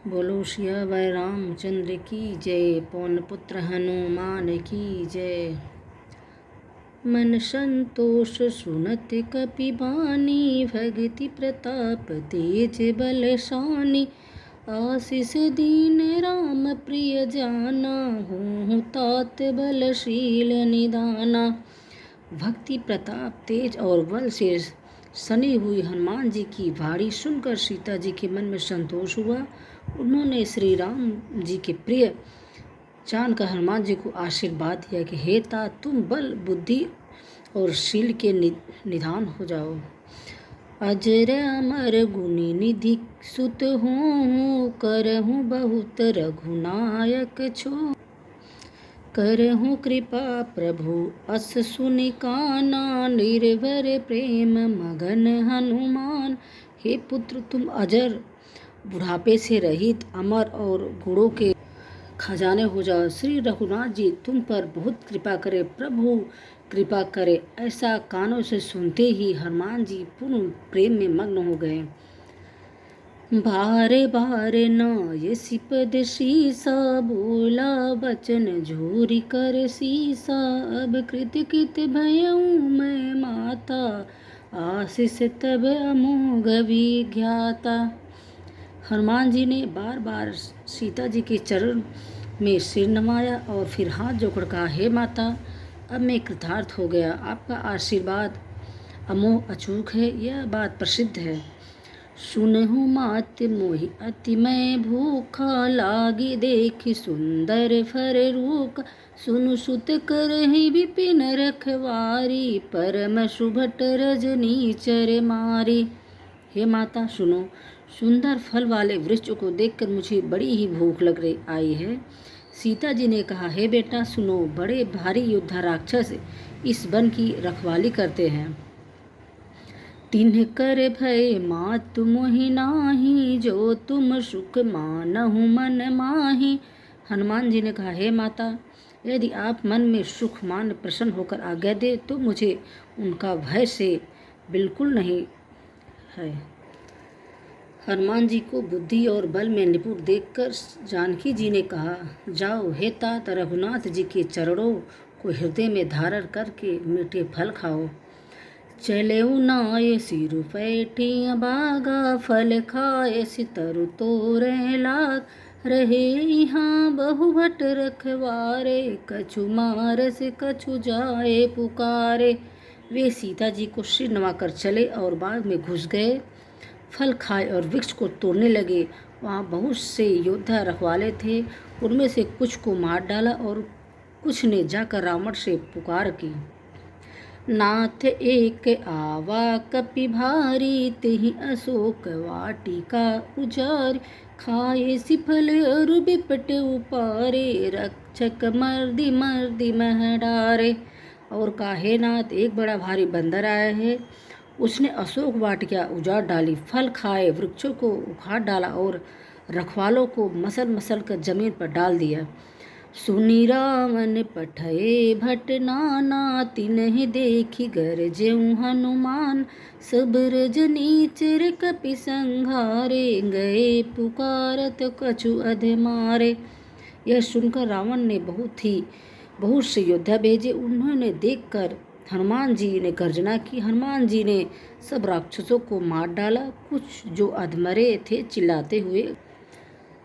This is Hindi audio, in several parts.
बोलो सियावर रामचंद्र की जय। पवन पुत्र हनुमान की जय। मन संतोष सुनत कपि बानी, भगति प्रताप तेज बलशानी। आशीष दीन राम प्रिय जाना, हूँ तात बलशील निदाना। भक्ति प्रताप तेज और बल से सनी हुई हनुमान जी की वाणी सुनकर सीता जी के मन में संतोष हुआ। उन्होंने श्री राम जी के प्रिय जानकर हनुमान जी को आशीर्वाद दिया कि हे तात, तुम बल बुद्धि और शील के निधान हो जाओ। अजर अमर गुणी निधि सुत हूँ, करहूँ बहुत रघुनायक छो। करहूँ कृपा प्रभु अस सुनि काना, निर्भर प्रेम मगन हनुमान। हे पुत्र, तुम अजर, बुढ़ापे से रहित, अमर और गुणों के खजाने हो जाओ। श्री रघुनाथ जी तुम पर बहुत कृपा करे, प्रभु कृपा करे। ऐसा कानों से सुनते ही हनुमान जी पूर्ण प्रेम में मग्न हो गए। बारे बारे नाय सिपद शीसा, बोला बचन झूरी कर सीसा। अब कृत कृत भयऊ मैं माता, आशीष तब अमोघ विज्ञाता। हनुमान जी ने बार बार सीता जी के चरण में सिर नवाया और फिर हाथ जोड़कर कहा, हे माता, अब मैं कृतार्थ हो गया। आपका आशीर्वाद अमोघ अचूक है, यह बात प्रसिद्ध है। सुनहु मात मोहि अति मैं भूखा, लागी देखि सुंदर फर रूख। सुनु सुत करहि विपिन रखवारी, परम सुभट रजनी चर मारी। हे माता सुनो, सुंदर फल वाले वृक्ष को देखकर मुझे बड़ी ही भूख लग रही आई है। सीता जी ने कहा, हे बेटा सुनो, बड़े भारी योद्धा राक्षस इस वन की रखवाली करते हैं। तिन्ह कर भय मात मोहि नाही, जो तुम सुख मानहु मन माही। हनुमान जी ने कहा, हे माता, यदि आप मन में सुख मान प्रसन्न होकर आज्ञा दे तो मुझे उनका भय से बिल्कुल नहीं है। हनुमान जी को बुद्धि और बल में निपुण देखकर जानकी जी ने कहा, जाओ हे तात, रघुनाथ जी के चरणों को हृदय में धारण करके मीठे फल खाओ। चलेऊ नाय सिरु पैठी बागा, फल खाए सितरु तोरे लाग। रहे यहाँ बहुभट रखवारे, कछु मारस कछु जाए पुकारे। वे सीता जी को सिर नवाकर चले और बाग में घुस गए। फल खाए और वृक्ष को तोड़ने लगे। वहाँ बहुत से योद्धा रखवाले थे। उनमें से कुछ को मार डाला और कुछ ने जाकर रावण से पुकार की, नाथ एक आवा कपि भारी, तिहि अशोक वाटिका उजारी। खाए सिफल और बिपट उपारे, रक्षक मर्दि मर्दि मह डारे। और कहा, हे नाथ, एक बड़ा भारी बंदर आया है, उसने अशोक वाटिका उजाड़ डाली, फल खाए वृक्षों को उखाड़ डाला और रखवालों को मसल मसल कर जमीन पर डाल दिया। सुनि रावण पठए भट नाना, तिन्हि देखि गरजेउ हनुमान। सब रजनी चिर कपि संघारे, गए पुकारत कछु अध मारे। यह सुनकर रावण ने बहुत से योद्धा भेजे। उन्होंने देखकर हनुमान जी ने गर्जना की। हनुमान जी ने सब राक्षसों को मार डाला। कुछ जो अधमरे थे चिल्लाते हुए,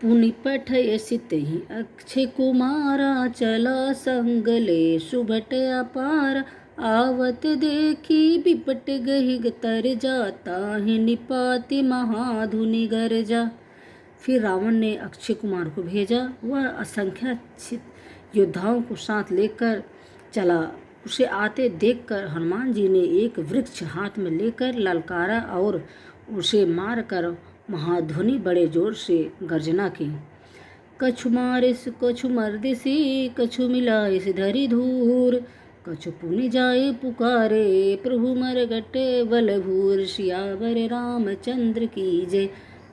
पुनि पठय सितहि अक्षय कुमारा, चला संगले सुभट अपार। आवत देखी बिपट गहि तर जा, ताहि निपाति महाधुनि गरजा। फिर रावण ने अक्षय कुमार को भेजा। वह असंख्यात योद्धाओं को साथ लेकर चला। उसे आते देखकर हनुमान जी ने एक वृक्ष हाथ में लेकर ललकारा और उसे मारकर महाध्वनि बड़े जोर से गर्जना की। कछु मारिस कछु मर्दिसी, कछु मिलाइस धरि धूर। कछु पुनि जाए पुकारे, प्रभु मरगटे बलभूर। सियावर रामचंद्र की जय,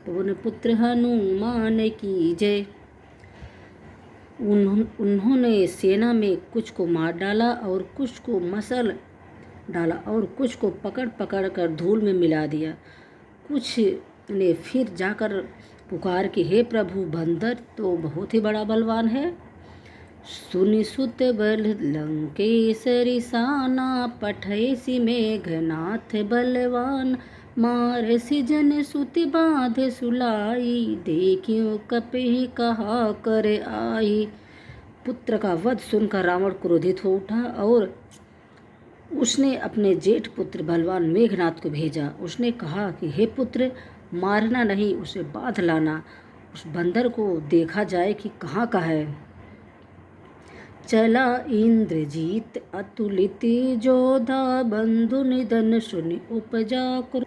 पवन पुत्र हनुमान की जय। उन्होंने सेना में कुछ को मार डाला और कुछ को मसल डाला और कुछ को पकड़ पकड़ कर धूल में मिला दिया। कुछ ने फिर जाकर पुकार कि हे प्रभु, बंदर तो बहुत ही बड़ा बलवान है। सुनि सुत बल लंकेसरी साना, पठैसी मेघनाथ बलवान। मारसी जन सुति बाँधे सुलाई, देखियो कपि कहा कर आई। पुत्र का वध सुनकर रावण क्रोधित हो उठा और उसने अपने जेठ पुत्र बलवान मेघनाथ को भेजा। उसने कहा कि हे पुत्र, मारना नहीं, उसे बांध लाना। उस बंदर को देखा जाए कि कहाँ का है। चला इंद्रजीत अतुलित जोधा, बंधु निधन सुनि उपजा क्रोध।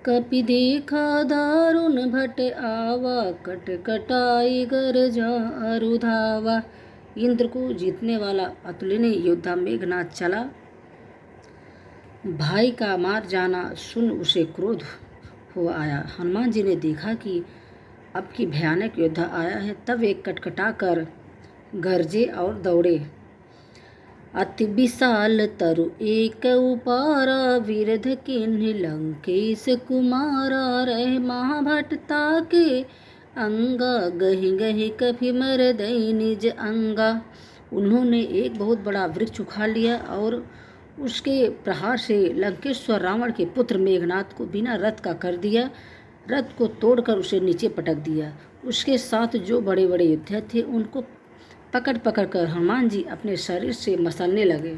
कपि देखा दारुण भट आवा, कटकटाई गरजा अरुधावा। इंद्र को जीतने वाला अतुलनीय योद्धा मेघनाथ चला। भाई का मार जाना सुन उसे क्रोध हो आया। हनुमान जी ने देखा कि अब की भयानक योद्धा आया है, तब एक कटकटा कर गरजे और दौड़े। अति विशाल तरु एक उपारा, विरध किन्हि लंकेश कुमारा। रह महाभटता के अंगा, गहि गहि कपि मरदई निज अंगा। उन्होंने एक बहुत बड़ा वृक्ष उखाड़ लिया और उसके प्रहार से लंकेश्वर रावण के पुत्र मेघनाथ को बिना रथ का कर दिया। रथ को तोड़कर उसे नीचे पटक दिया। उसके साथ जो बड़े बड़े योद्धा थे उनको पकड़ पकड़ कर हनुमान जी अपने शरीर से मसलने लगे।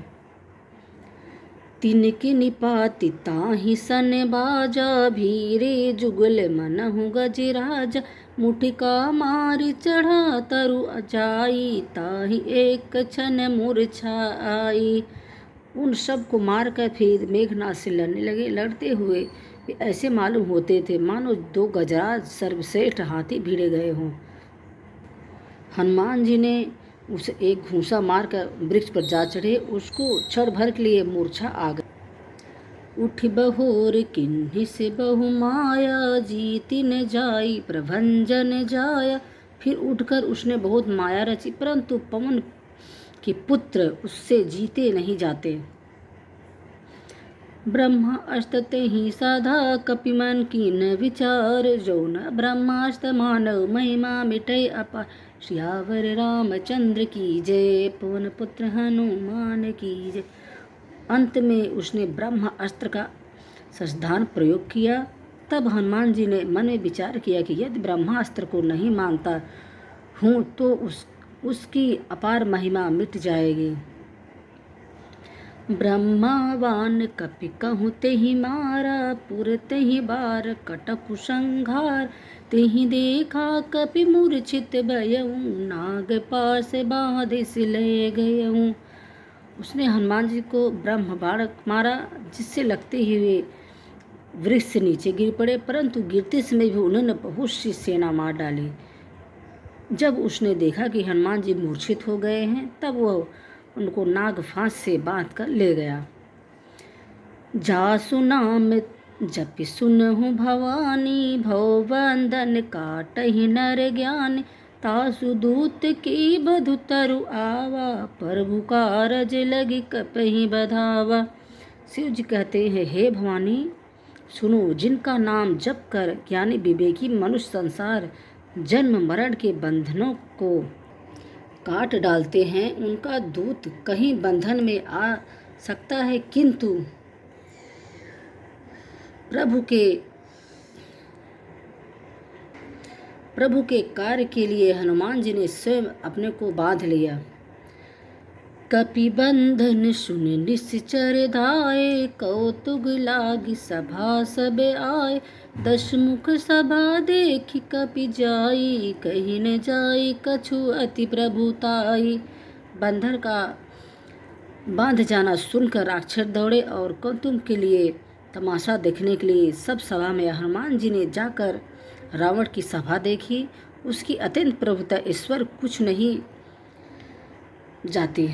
तिनके निपाति ताहि सन बाजा, भीरे जुगल मनहु गजराजा। मुठिका मारी चढ़ा तरु अजाई, ताहि एक क्षण मूर्छा आई। उन सब को मारकर फिर मेघनाथ से लड़ने लगे। लड़ते हुए ऐसे मालूम होते थे मानो दो गजराज सर्वश्रेष्ठ हाथी भिड़े गए हों। हनुमान जी ने उसे एक घूंसा मारकर वृक्ष पर जा चढ़े। उसको क्षण भर के लिए मूर्छा आ गई। उठ बहोर किन्हि से बहु माया, जीति न जाई प्रभंजन जाया। फिर उठकर उसने बहुत माया रची, परंतु पवन के पुत्र उससे जीते नहीं जाते। ब्रह्मा अष्टते ही साधा, कपि मन कीन विचार। जौन ब्रह्मास्त्र मानव महिमा मिटै अपार। सियावर रामचंद्र की जय, पवन पुत्र हनुमान की जय। अंत में उसने ब्रह्मा अस्त्र का सावधान प्रयोग किया। तब हनुमान जी ने मन में विचार किया कि यदि ब्रह्मास्त्र को नहीं मानता हूँ तो उसकी अपार महिमा मिट जाएगी। ब्रह्मावान कपि कहूँ तेहि मारा, पुर तेहि बार कटकु संघार। तेहि देखा कपि मूर्छित भयउ, नाग पास बाधिस ले गयउ। उसने हनुमान जी को ब्रह्म बाण मारा, जिससे लगते ही वे वृक्ष से नीचे गिर पड़े, परंतु गिरते समय भी उन्होंने बहुत सी सेना मार डाली। जब उसने देखा कि हनुमान जी मूर्छित हो गए हैं, तब वह उनको नाग फांस से बांध कर ले गया। जासु नाम जपि सुनहु भवानी, भव बंधन काटहि नर ज्ञानी। तासु दूत की बधु तरु आवा, प्रभु कारज लगी कपहि बधावा। शिव जी कहते हैं, हे भवानी सुनो, जिनका नाम जप कर ज्ञानी विवेकी मनुष्य संसार जन्म मरण के बंधनों को काट डालते हैं, उनका दूत कहीं बंधन में आ सकता है, किंतु प्रभु के कार्य के लिए हनुमान जी ने स्वयं अपने को बांध लिया। कपि बंधन सुन निश्चर धाये, कौतुक लागी सभा सब आए। दशमुख सभा देखि कपि जाई, कहीं न जाई कछु अति प्रभुताई। बंधन का बांध जाना सुनकर राक्षस दौड़े और कौतुक के लिए तमाशा देखने के लिए सब सभा में। हनुमान जी ने जाकर रावण की सभा देखी। उसकी अत्यंत प्रभुता ईश्वर कुछ नहीं जाती।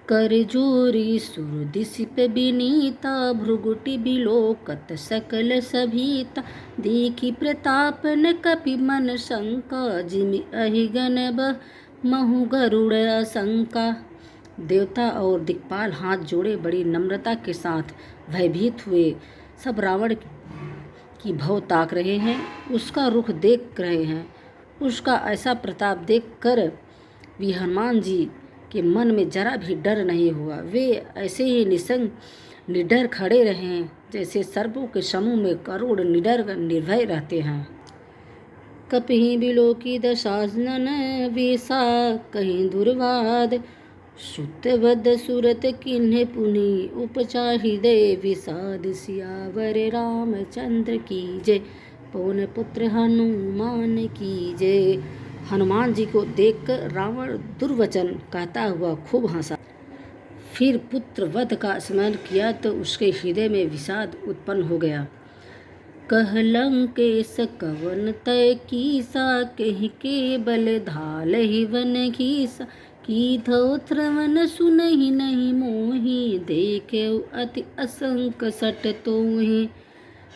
कर जोरी सुर दिसिप बिनीता, भृगुटि बिलोकत सकल सभीता। देखी प्रताप न कपि मन शंका, जिमि अहिगन महु गरुड़ शंका। देवता और दिक्पाल हाथ जोड़े बड़ी नम्रता के साथ भयभीत हुए। सब रावण की भव ताक रहे हैं, उसका रुख देख रहे हैं। उसका ऐसा प्रताप देख कर भी हनुमान जी के मन में जरा भी डर नहीं हुआ। वे ऐसे ही निसंग निडर खड़े रहे जैसे सर्पों के समूह में करोड़ निडर निर्भय रहते हैं। कपि बिलो की दशानन वेसा कहीं दुर्वाद, सुतवद सुरत किन्ह पुनि उपचा हृदय विषाद। सियावर रामचंद्र की जय, पवन पुत्र हनुमान की जय। हनुमान जी को देखकर रावण दुर्वचन कहता हुआ खूब हंसा। फिर पुत्र वध का स्मरण किया तो उसके हृदय में विषाद उत्पन्न हो गया। कह लंकेश कवन तय कीसा, कहि के बल धाल ही वन घीसा। की थो श्रवण सुनहि नहीं मोहि, देखे अति असंक सट तोहि।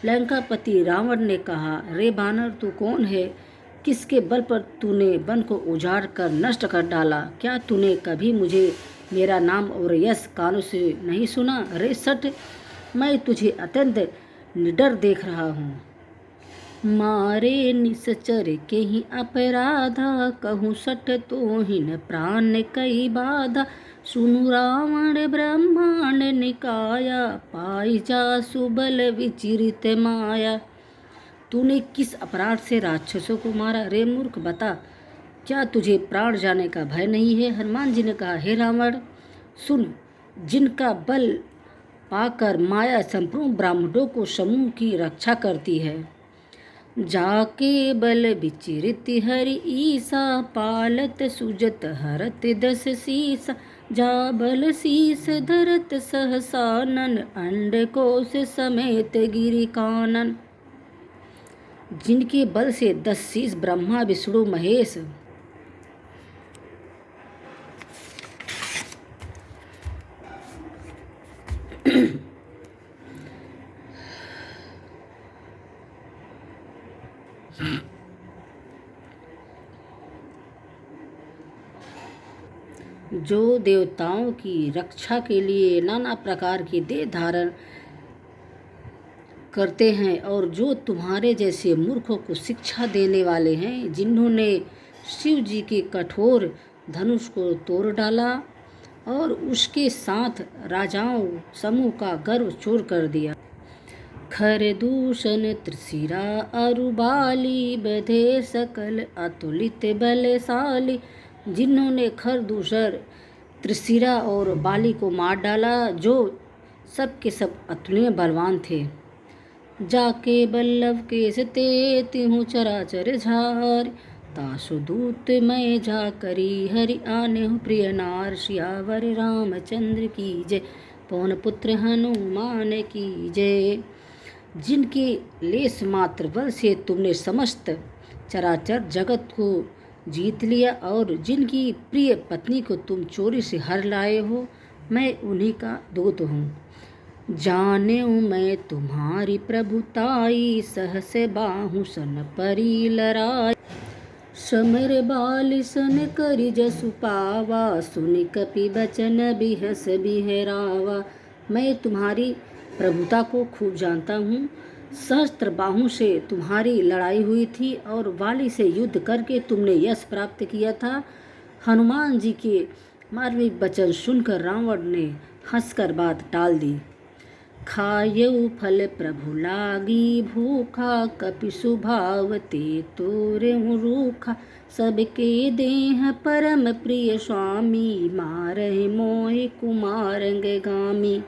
लंकापति रावण ने कहा, रे बानर तू कौन है? किसके बल पर तूने वन को उजाड़ कर नष्ट कर डाला? क्या तूने कभी मुझे मेरा नाम और यश कानों से नहीं सुना? रे सट, मैं तुझे अत्यंत निडर देख रहा हूँ। मारे निश्चर के ही अपराधा, कहूँ सट तो हिन प्राण कई बाधा। सुनु रावण ब्रह्मांड निकाया, पाई जा सुबल विचिरित माया। तूने किस अपराध से राक्षसों को मारा? रे मूर्ख बता, क्या तुझे प्राण जाने का भय नहीं है? हनुमान जी ने कहा, हे रावण सुन, जिनका बल पाकर माया संपूर्ण ब्राह्मणों को समूह की रक्षा करती है। जाके बल विचिरित हरि ईसा, पालत सुजत हरत दस सीसा। जा बल शीस धरत सहसानन, अंड कोश समेत गिरि कानन। जिनके बल से 10 शीश ब्रह्मा विष्णु महेश जो देवताओं की रक्षा के लिए नाना प्रकार की देह धारण करते हैं, और जो तुम्हारे जैसे मूर्खों को शिक्षा देने वाले हैं, जिन्होंने शिव जी के कठोर धनुष को तोड़ डाला और उसके साथ राजाओं समूह का गर्व चूर कर दिया। खर दूषण त्रिशिरा अरुबाली, बधे सकल अतुलित बलशाली। जिन्होंने खर दूषण त्रिशिरा और बाली को मार डाला, जो सब के सब अतुलनीय बलवान थे। जाके बल्लभ केश ते तिहु चराचर झार, तासु दूत मैं जा करी हरि आने प्रिय नार। सियावर रामचंद्र की जय, पवन पुत्र हनुमान की जय। जिनके लेस मात्र बल से तुमने समस्त चराचर जगत को जीत लिया और जिनकी प्रिय पत्नी को तुम चोरी से हर लाए हो, मैं उन्हीं का दूत हूँ। जानेऊ मैं तुम्हारी प्रभुताई, सहस बाहु सन परी लराई। समर बाल सन करि जसु पावा, सुनि कपि बचन बिहस बिहरावा। मैं तुम्हारी प्रभुता को खूब जानता हूँ। सहस्त्र बाहु से तुम्हारी लड़ाई हुई थी और वाली से युद्ध करके तुमने यश प्राप्त किया था। हनुमान जी के मार्मिक वचन सुनकर रावण ने हंसकर बात टाल दी। खायऊ फल प्रभु लागी भूखा, कपि स्वभाव ते तोरेउ रूखा। सबके देह परम प्रिय स्वामी, मारहि मोहि कुमारंगगामी।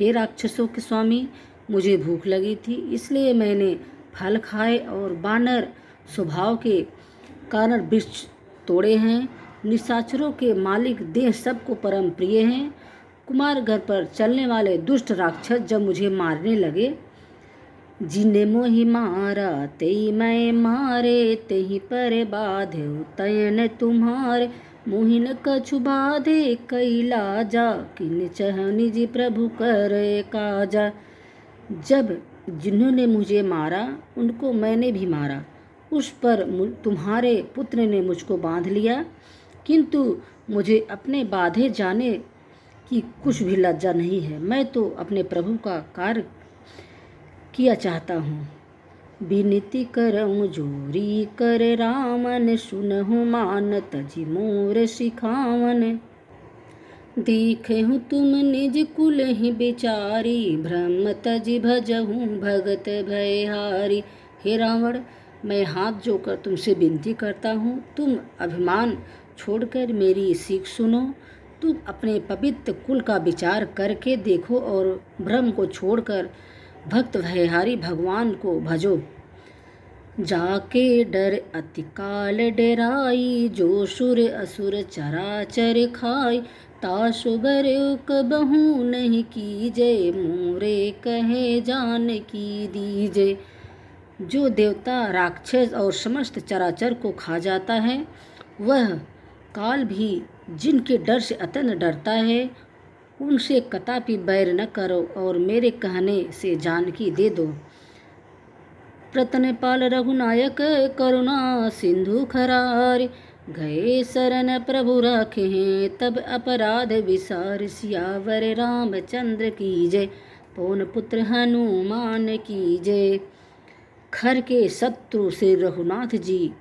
हे राक्षसों के स्वामी, मुझे भूख लगी थी, इसलिए मैंने फल खाए और बानर स्वभाव के कारण वृक्ष तोड़े हैं। निशाचरों के मालिक देह सबको परम प्रिय हैं। कुमार घर पर चलने वाले दुष्ट राक्षस जब मुझे मारने लगे, जिन्हें मोहि मारा तेई मैं मारे, तेहि पर बाधेउ तयन तुम्हारे। मोहिन कछु बाधे कई लाजा, किन चह निज प्रभु करे काजा। जब जिन्होंने मुझे मारा उनको मैंने भी मारा, उस पर तुम्हारे पुत्र ने मुझको बांध लिया, किंतु मुझे अपने बाधे जाने की कुछ भी लज्जा नहीं है। मैं तो अपने प्रभु का कार्य किया चाहता हूँ। बिनती करऊँ जोरी कर रामन, सुनहु मान तजि मोर सिखावन। देखहु तुम निज कुल ही बिचारी, भ्रम तजि भजहु भगत भयहारी। हे रावण, मैं हाथ जोड़कर तुमसे विनती करता हूँ, तुम अभिमान छोड़कर मेरी सीख सुनो। तुम अपने पवित्र कुल का विचार करके देखो और भ्रम को छोड़कर भक्त भयहारी भगवान को भजो। जाके डर अति काल डराई, जो सुर असुर चराचर खाई। तासु बर कबहू नहीं कीजे, मोरे कहे जान की दीजे। जो देवता राक्षस और समस्त चराचर को खा जाता है, वह काल भी जिनके डर से अत्यंत डरता है, उनसे कदापि बैर न करो और मेरे कहने से जानकी दे दो। प्रतनपाल रघुनायक करुणा सिंधु खरार, गए शरण प्रभु राखे हैं तब अपराध विसार। सियावर रामचंद्र की जय, पवन पुत्र हनुमान की जय। खर के शत्रु श्री रघुनाथ जी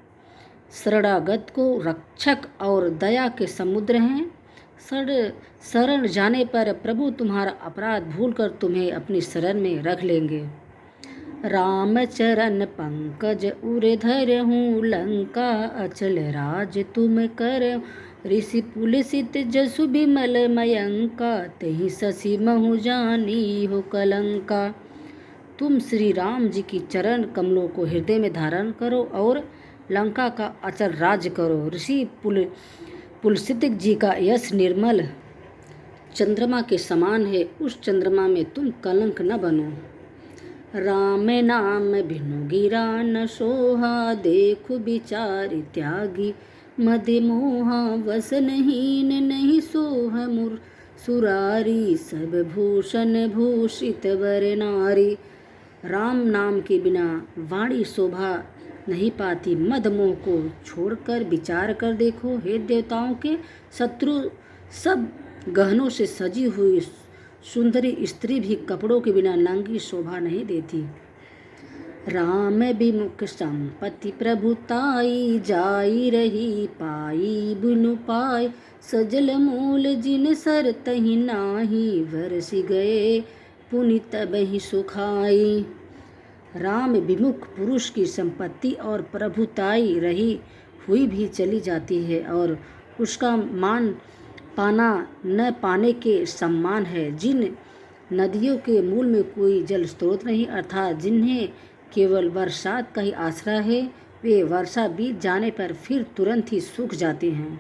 शरणागत को रक्षक और दया के समुद्र हैं। शरण जाने पर प्रभु तुम्हारा अपराध भूलकर तुम्हें अपनी शरण में रख लेंगे। राम चरण पंकज उर धरहूँ, लंका अचल राज तुम कर। ऋषि पुलसित जसु बिमल मयंका, तहि शशि महु जानी हो कलंका। तुम श्री राम जी की चरण कमलों को हृदय में धारण करो और लंका का अचल राज्य करो। ऋषि पुलसित जी का यश निर्मल चंद्रमा के समान है, उस चंद्रमा में तुम कलंक न बनो। राम नाम बिनु गिरा न सोहा, देखु विचार त्यागी मद मोहा। वसनहीन नहीं सोह मुर सुरारी, सब भूषण भूषित वर नारी। राम नाम के बिना वाणी शोभा नहीं पाती, मद मोह को छोड़कर विचार कर देखो। हे देवताओं के शत्रु सब गहनों से सजी हुई सुंदरी स्त्री भी कपड़ों के बिना नंगी शोभा नहीं देती। राम विमुख संपत्ति प्रभुताई, जाई रही पाई बिनु पाय। सजल मूल जिन सर तहि नाही, बरसि गए पुनि तबहि सुखाई। राम विमुख पुरुष की संपत्ति और प्रभुताई रही हुई भी चली जाती है और उसका मान पाना न पाने के समान है। जिन नदियों के मूल में कोई जल स्रोत नहीं, अर्थात जिन्हें केवल बरसात का ही आसरा है, वे वर्षा बीत जाने पर फिर तुरंत ही सूख जाते हैं।